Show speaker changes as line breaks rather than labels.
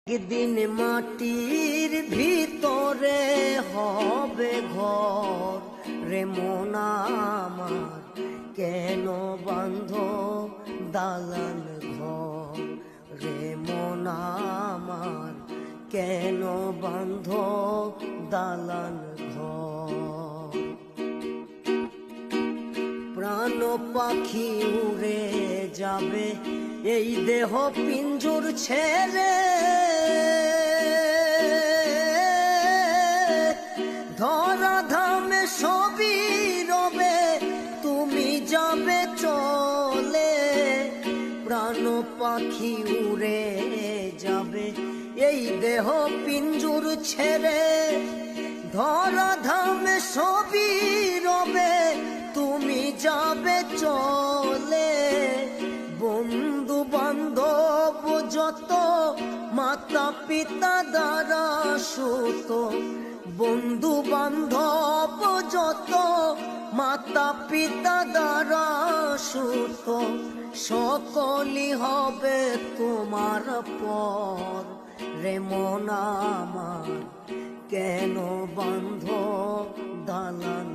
একদিন মাটির ভিতরে হবে ঘর রে মন আমার, কেন বাঁধ দালান ঘর রে মন আমার, কেন বাঁধ দালান ঘর। প্রাণ পাখি উড়ে যাবে এই দেহ পিঞ্জর ছেড়ে, ধরা ধামে সবই রবে তুমি যাবে চলে। প্রাণ পাখি উড়ে যাবে এই দেহ পিঞ্জর ছেড়ে, ধরা ধামে সবই রবে তুমি যাবে চলে। বন্ধু বান্ধব যত মাতা পিতা দ্বারা সুত, বন্ধু বান্ধব যত মাতা পিতা দ্বারা সুত, সকলই হবে তোমার পর রে মন আমার, কেন বাঁধ দালান